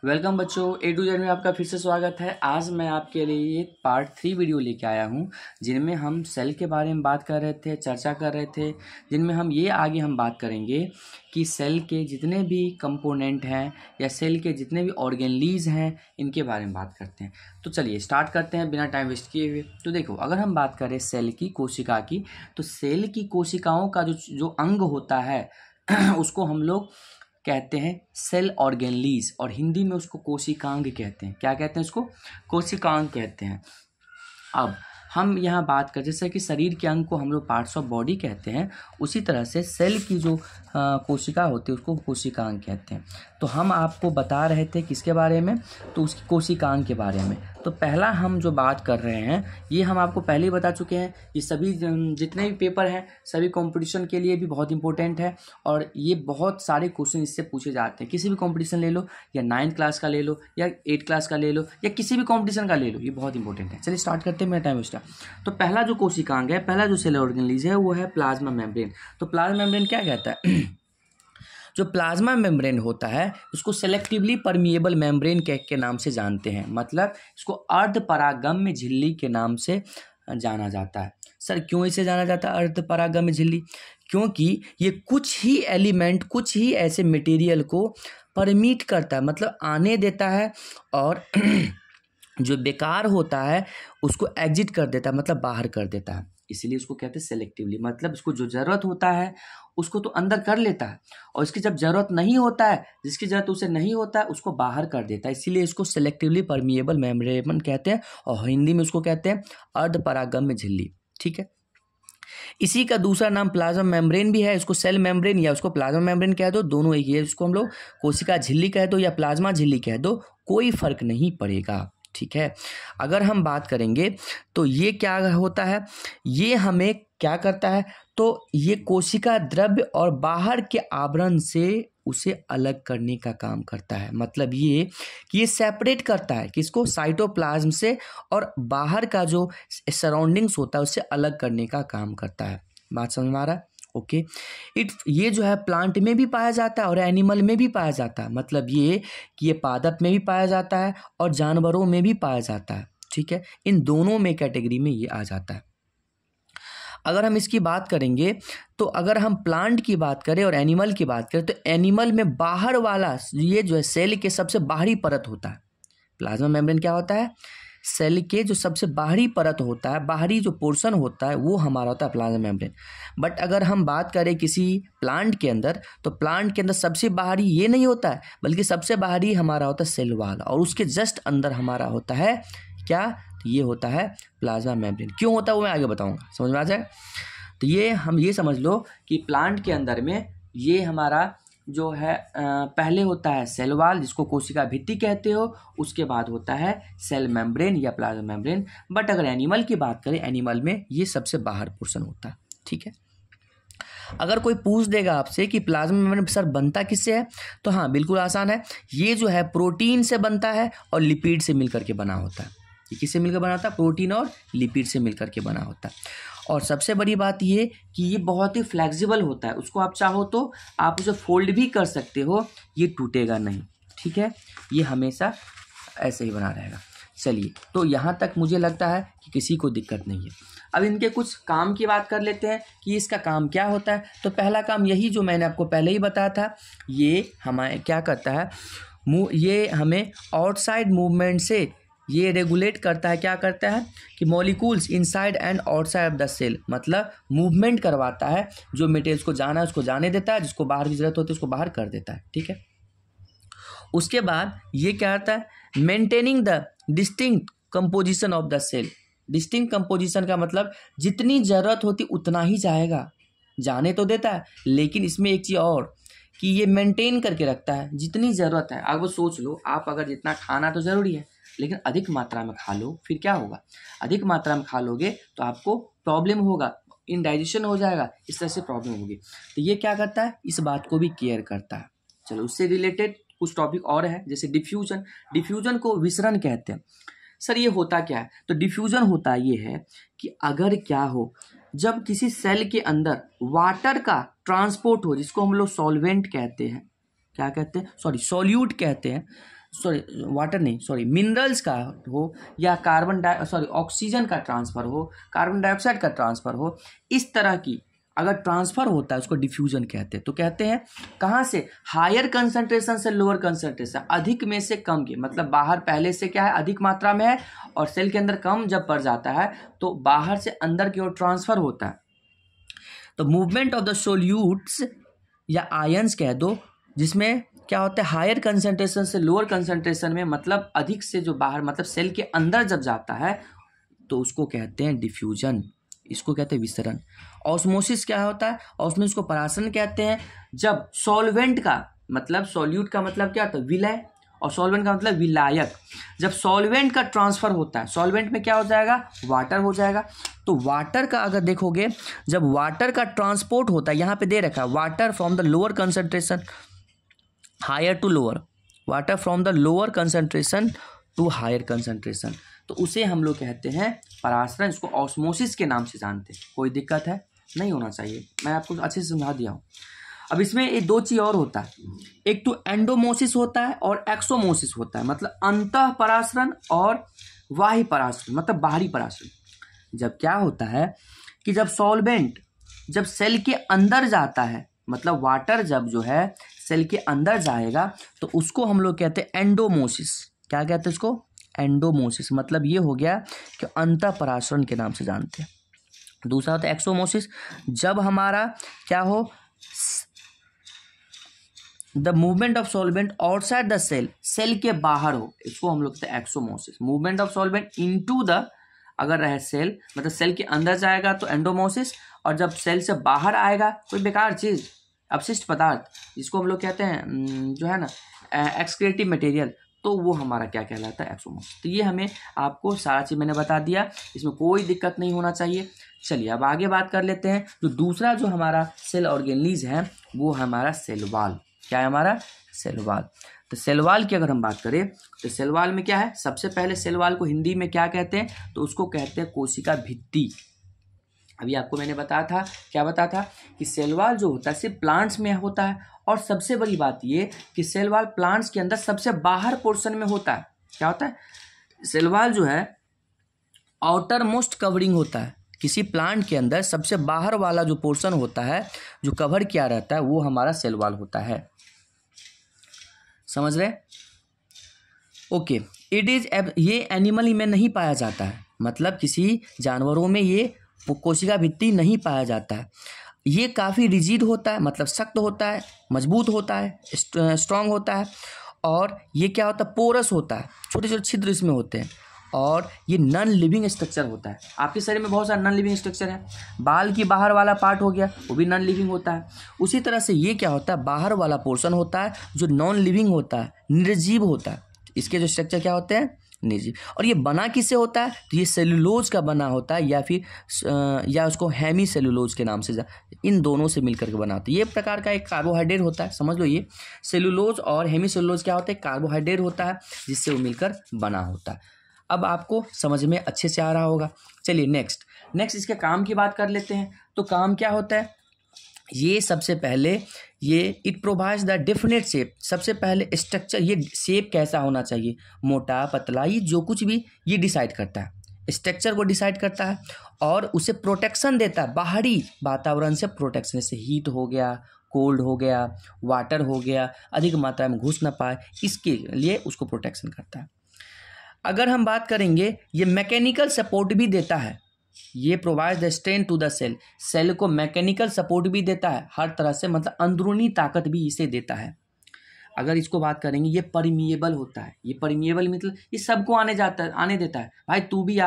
Welcome बच्चों, ए to Z में आपका फिर से स्वागत है। आज मैं आपके लिए पार्ट 3 वीडियो लेके आया हूँ, जिनमें हम सेल के बारे में बात कर रहे थे, चर्चा कर रहे थे, जिनमें हम आगे बात करेंगे कि सेल के जितने भी कंपोनेंट हैं या सेल के जितने भी ऑर्गेनलीज हैं, इनके बारे में बात करते हैं। तो चलिए स्टार्ट करते हैं बिना टाइम वेस्ट किए हुए। तो देखो, अगर हम बात करें सेल की कोशिका की, तो सेल की कोशिकाओं का जो अंग होता है उसको हम लोग कहते हैं सेल ऑर्गेनलीज, और हिंदी में उसको कोशिकांग कहते हैं। क्या कहते हैं उसको? कोशिकांग कहते हैं। अब हम यहाँ बात करें, जैसे कि शरीर के अंग को हम लोग पार्ट्स ऑफ बॉडी कहते हैं, उसी तरह से सेल की जो कोशिका होती है उसको कोशिकांग कहते हैं। तो हम आपको बता रहे थे किसके बारे में? तो उसकी कोशिकांग के बारे में। तो पहला हम जो बात कर रहे हैं, ये हम आपको पहले ही बता चुके हैं। ये सभी जितने भी पेपर हैं, सभी कंपटीशन के लिए भी बहुत इंपॉर्टेंट है, और ये बहुत सारे क्वेश्चन इससे पूछे जाते हैं। किसी भी कंपटीशन ले लो, या 9th क्लास का ले लो, या 8th क्लास का ले लो, या किसी भी कंपटीशन का ले लो, ये बहुत इंपॉर्टेंट है। चलिए स्टार्ट करते हैं, मेरा टाइम वेस्ट। तो पहला जो कोशिकांग है, पहला जो सेल ऑर्गेनलीज है, वो है प्लाज्मा मेम्ब्रेन। तो प्लाज्मा मेम्ब्रेन क्या कहता है? जो प्लाज्मा मेम्ब्रेन होता है उसको सेलेक्टिवली परमिएबल मेम्ब्रेन के नाम से जानते हैं। मतलब इसको अर्ध परागम्य झिल्ली के नाम से जाना जाता है। सर क्यों इसे जाना जाता है अर्ध परागम्य झिल्ली? क्योंकि ये कुछ ही एलिमेंट, कुछ ही ऐसे मटेरियल को परमिट करता है, मतलब आने देता है, और जो बेकार होता है उसको एग्जिट कर देता है, मतलब बाहर कर देता है। इसीलिए उसको कहते हैं सेलेक्टिवली। मतलब इसको जो ज़रूरत होता है उसको तो अंदर कर लेता है, और इसकी जब ज़रूरत नहीं होता है, जिसकी ज़रूरत उसे नहीं होता है, उसको बाहर कर देता है। इसीलिए इसको सेलेक्टिवली परमिएबल मेम्ब्रेन कहते हैं, और हिंदी में उसको कहते हैं अर्ध परागम्य झिल्ली। ठीक है। इसी का दूसरा नाम प्लाज्मा मेम्ब्रेन भी है। इसको सेल मेम्ब्रेन या उसको प्लाज्मा मेम्ब्रेन कह दो, दोनों एक ही है। इसको हम लोग कोशिका झिल्ली कह दो या प्लाज्मा झिल्ली कह दो, कोई फर्क नहीं पड़ेगा। ठीक है। अगर हम बात करेंगे तो ये क्या होता है, ये हमें क्या करता है? तो ये कोशिका द्रव्य और बाहर के आवरण से उसे अलग करने का काम करता है। मतलब ये कि ये सेपरेट करता है किसको? साइटोप्लाज्म से, और बाहर का जो सराउंडिंग्स होता है उससे अलग करने का काम करता है। बात समझ में आ रहा है? ओके। ये जो है प्लांट में भी पाया जाता है और एनिमल में भी पाया जाता है। मतलब ये कि ये पादप में भी पाया जाता है और जानवरों में भी पाया जाता है। ठीक है। इन दोनों में कैटेगरी में ये आ जाता है। अगर हम इसकी बात करेंगे, तो अगर हम प्लांट की बात करें और एनिमल की बात करें, तो एनिमल में बाहर वाला ये जो है सेल के सबसे बाहरी परत होता है। प्लाज्मा मेम्ब्रेन क्या होता है? सेल के जो सबसे बाहरी परत होता है, बाहरी जो पोर्शन होता है, वो हमारा होता है प्लाज्मा मेम्ब्रेन। बट अगर हम बात करें किसी प्लांट के अंदर, तो प्लांट के अंदर सबसे बाहरी ये नहीं होता है, बल्कि सबसे बाहरी हमारा होता है सेल वाल, और उसके जस्ट अंदर हमारा होता है क्या? तो ये होता है प्लाज्मा मेम्ब्रेन। क्यों होता है वो मैं आगे बताऊंगा, समझ में आ जाए। तो ये हम ये समझ लो कि प्लांट के अंदर में ये हमारा जो है पहले होता है सेल वाल, जिसको कोशिका भित्ति कहते हो, उसके बाद होता है सेल मेम्ब्रेन या प्लाज्मा मेम्ब्रेन। बट अगर एनिमल की बात करें, एनिमल में ये सबसे बाहर पोर्शन होता है। ठीक है। अगर कोई पूछ देगा आपसे कि प्लाज्मा मेम्ब्रेन सर बनता किससे है, तो हाँ बिल्कुल आसान है। ये जो है प्रोटीन से बनता है और लिपिड से मिलकर के बना होता है। ये किससे मिलकर बना होता है? प्रोटीन और लिपिड से मिलकर के बना होता है। और सबसे बड़ी बात ये कि ये बहुत ही फ्लेक्सिबल होता है। उसको आप चाहो तो आप उसे फोल्ड भी कर सकते हो, ये टूटेगा नहीं। ठीक है। ये हमेशा ऐसे ही बना रहेगा। चलिए, तो यहाँ तक मुझे लगता है कि किसी को दिक्कत नहीं है। अब इनके कुछ काम की बात कर लेते हैं कि इसका काम क्या होता है। तो पहला काम यही जो मैंने आपको पहले ही बताया था, ये हमें क्या करता है? ये हमें आउटसाइड मूवमेंट से ये रेगुलेट करता है। क्या करता है? कि molecules inside and outside of the cell, मतलब मूवमेंट करवाता है। जो मटेरियल्स को जाना है उसको जाने देता है, जिसको बाहर की जरूरत होती है उसको बाहर कर देता है। ठीक है। उसके बाद ये क्या आता है? Maintaining the distinct composition of the cell. Distinct composition का मतलब जितनी ज़रूरत होती उतना ही जाएगा, जाने तो देता है, लेकिन इसमें एक चीज़ और कि ये मेंटेन करके रखता है जितनी ज़रूरत है। अब सोच लो, आप अगर जितना खाना तो ज़रूरी है, लेकिन अधिक मात्रा में खा लो, फिर क्या होगा? अधिक मात्रा में खा लोगे तो आपको प्रॉब्लम होगा, इनडाइजेशन हो जाएगा, इस तरह से प्रॉब्लम होगी। तो ये क्या करता है? इस बात को भी केयर करता है। चलो, उससे रिलेटेड कुछ टॉपिक और है, जैसे डिफ्यूजन। डिफ्यूजन को विसरण कहते हैं। सर ये होता क्या है? तो डिफ्यूजन होता ये है कि अगर क्या हो, जब किसी सेल के अंदर वाटर का ट्रांसपोर्ट हो, जिसको हम लोग सॉल्वेंट कहते हैं, क्या कहते हैं? सॉल्यूट कहते हैं। मिनरल्स का हो या ऑक्सीजन का ट्रांसफ़र हो, कार्बन डाइऑक्साइड का ट्रांसफ़र हो, इस तरह की अगर ट्रांसफ़र होता है उसको डिफ्यूजन कहते हैं। तो कहते हैं कहाँ से, हायर कंसंट्रेशन से लोअर कंसंट्रेशन, अधिक में से कम की, मतलब बाहर पहले से क्या है अधिक मात्रा में है और सेल के अंदर कम जब पड़ जाता है तो बाहर से अंदर की ओर ट्रांसफ़र होता है। तो मूवमेंट ऑफ द सोल्यूट्स या आयंस कह दो, जिसमें क्या होता है हायर कंसंट्रेशन से लोअर कंसंट्रेशन में, मतलब अधिक से जो बाहर, मतलब सेल के अंदर जब जाता है तो उसको कहते हैं डिफ्यूजन, इसको कहते हैं विसरण। ऑस्मोसिस क्या होता है, ऑस्मोसिस को परासरण कहते हैं। जब सॉल्वेंट का मतलब, सॉल्यूट का मतलब क्या होता है विलय, और सॉल्वेंट का मतलब विलायक, जब सॉल्वेंट का ट्रांसफर होता है, सॉल्वेंट में क्या हो जाएगा, वाटर हो जाएगा। तो वाटर का अगर देखोगे, जब वाटर का ट्रांसपोर्ट होता है, यहाँ पे दे रखा है water from the lower concentration higher to lower, water from the lower concentration to higher concentration, तो उसे हम लोग कहते हैं परासरण, इसको ऑस्मोसिस के नाम से जानते हैं। कोई दिक्कत है, नहीं होना चाहिए, मैं आपको अच्छे से समझा दिया हूँ। अब इसमें ये दो चीज़ और होता है, एक तो एंडोमोसिस होता है और एक्सोमोसिस होता है, मतलब अंतः परासरण और बाह्य परासरण, मतलब बाहरी परासरण। जब क्या होता है कि जब सॉल्वेंट जब सेल के अंदर जाता है, मतलब वाटर जब जो है सेल के अंदर जाएगा तो उसको हम लोग कहते हैं एंडोमोसिस। क्या कहते हैं उसको, एंडोमोसिस, मतलब ये हो गया कि अंतः परासरण के नाम से जानते हैं। दूसरा होता है एक्सोमोसिस, जब हमारा क्या हो, the movement of solvent outside the cell, cell के बाहर हो, इसको हम लोग कहते हैं exosmosis. Movement of solvent into the, अगर रहे सेल, मतलब सेल के अंदर जाएगा तो एंडोमोसिस, और जब सेल से बाहर आएगा कोई बेकार चीज़, अपशिष्ट पदार्थ, जिसको हम लोग कहते हैं जो है ना एक्सक्रीटिव मटेरियल, तो वो हमारा क्या कहलाता है, एक्सोमोसिस। तो ये हमें आपको सारा चीज़ मैंने बता दिया, इसमें कोई दिक्कत नहीं होना चाहिए। चलिए अब आगे बात कर लेते हैं। जो दूसरा जो हमारा सेल ऑर्गेनलीज है वो हमारा सेल वॉल। क्या है हमारा, सेल वॉल। तो सेल वॉल की अगर हम बात करें तो सेल वॉल में क्या है, सबसे पहले सेल वॉल को हिंदी में क्या कहते हैं, तो उसको कहते हैं कोशिका भित्ति। अभी आपको मैंने बताया था, क्या बताया था कि सेल वॉल जो होता है सिर्फ प्लांट्स में होता है, और सबसे बड़ी बात ये कि सेल वॉल प्लांट्स के अंदर सबसे बाहर पोर्शन में होता है। क्या होता है, सेल वॉल जो है आउटर मोस्ट कवरिंग होता है, किसी प्लांट के अंदर सबसे बाहर वाला जो पोर्शन होता है जो कवर किया रहता है वो हमारा सेल वॉल होता है। समझ रहे, ओके। इट इज, ये एनिमल में नहीं पाया जाता है, मतलब किसी जानवरों में ये कोशिका भित्ति नहीं पाया जाता है। ये काफ़ी रिजिड होता है, मतलब सख्त होता है, मजबूत होता है, स्ट्रांग होता है, और ये क्या होता है, पोरस होता है, छोटे छोटे छिद्र इसमें होते हैं, और ये नॉन लिविंग स्ट्रक्चर होता है। आपके शरीर में बहुत सारे नॉन लिविंग स्ट्रक्चर है, बाल की बाहर वाला पार्ट हो गया वो भी नॉन लिविंग होता है। उसी तरह से ये क्या होता है, बाहर वाला पोर्शन होता है जो नॉन लिविंग होता है, निर्जीव होता है। इसके जो स्ट्रक्चर क्या होते हैं, निर्जीव। और ये बना किससे होता है, तो ये सेलुलोज का बना होता है, या फिर या उसको हेमी सेलुलोज के नाम से, इन दोनों से मिलकर के बनाते हैं। ये प्रकार का एक कार्बोहाइड्रेट होता है, समझ लो। ये सेलुलोज और हेमी सेलुलोज क्या होता है, कार्बोहाइड्रेट होता है जिससे वो मिलकर बना होता है। अब आपको समझ में अच्छे से आ रहा होगा। चलिए नेक्स्ट इसके काम की बात कर लेते हैं। तो काम क्या होता है, ये सबसे पहले ये it provides the definite shape. सबसे पहले स्ट्रक्चर, ये शेप कैसा होना चाहिए, मोटा पतला, ये जो कुछ भी ये डिसाइड करता है, स्ट्रक्चर को डिसाइड करता है, और उसे प्रोटेक्शन देता है, बाहरी वातावरण से प्रोटेक्शन, जैसे हीट हो गया, कोल्ड हो गया, वाटर हो गया, अधिक मात्रा में घुस ना पाए, इसके लिए उसको प्रोटेक्शन करता है। अगर हम बात करेंगे, ये मैकेनिकल सपोर्ट भी देता है, ये provide the strength to the cell, cell को मैकेनिकल सपोर्ट भी देता है हर तरह से, मतलब अंदरूनी ताकत भी इसे देता है। अगर इसको बात करेंगे, ये परमिएबल होता है। ये परमिएबल मतलब ये सबको आने देता है, भाई तू भी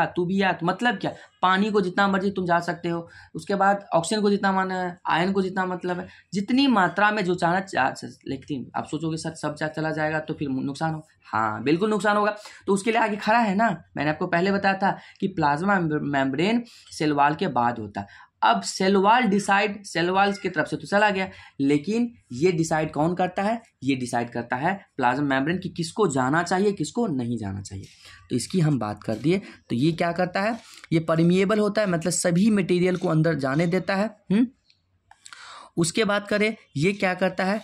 आ, मतलब क्या, पानी को जितना मर्जी तुम जा सकते हो, उसके बाद ऑक्सीजन को जितना माना है, आयन को जितना, मतलब है जितनी मात्रा में जो चाहना। लेकिन आप सोचोगे सर सब चला जाएगा तो फिर नुकसान हो, हाँ बिल्कुल नुकसान होगा। तो उसके लिए आगे खड़ा है ना, मैंने आपको पहले बताया था कि प्लाज्मा मेम्ब्रेन सेल वॉल के बाद होता है। अब cell wall decide, cell wall की तरफ से तो चला गया, लेकिन ये डिसाइड कौन करता है, ये डिसाइड करता है प्लाज्मा मेम्ब्रेन कि किसको जाना चाहिए किसको नहीं जाना चाहिए। तो इसकी हम बात कर दिए। तो ये क्या करता है, ये परमिएबल होता है, मतलब सभी मटेरियल को अंदर जाने देता है। उसके बात करें, ये क्या करता है,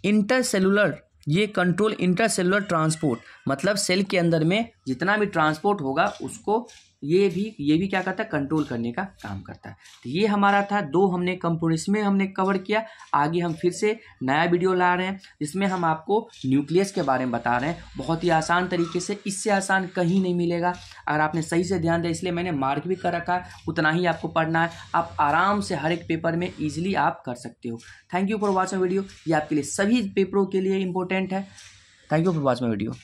इंटरसेलुलर ये कंट्रोल इंटरसेलुलर ट्रांसपोर्ट, मतलब सेल के अंदर में जितना भी ट्रांसपोर्ट होगा उसको ये भी क्या करता है, कंट्रोल करने का काम करता है। तो ये हमारा था 2 हमने कंपोनेंट्स में हमने कवर किया। आगे हम फिर से नया वीडियो ला रहे हैं जिसमें हम आपको न्यूक्लियस के बारे में बता रहे हैं, बहुत ही आसान तरीके से, इससे आसान कहीं नहीं मिलेगा। अगर आपने सही से ध्यान दिया, इसलिए मैंने मार्क भी कर रखा है, उतना ही आपको पढ़ना है। आप आराम से हर एक पेपर में ईजिली आप कर सकते हो। Thank you for watching video. ये आपके लिए सभी पेपरों के लिए इंपॉर्टेंट है। Thank you for watching video.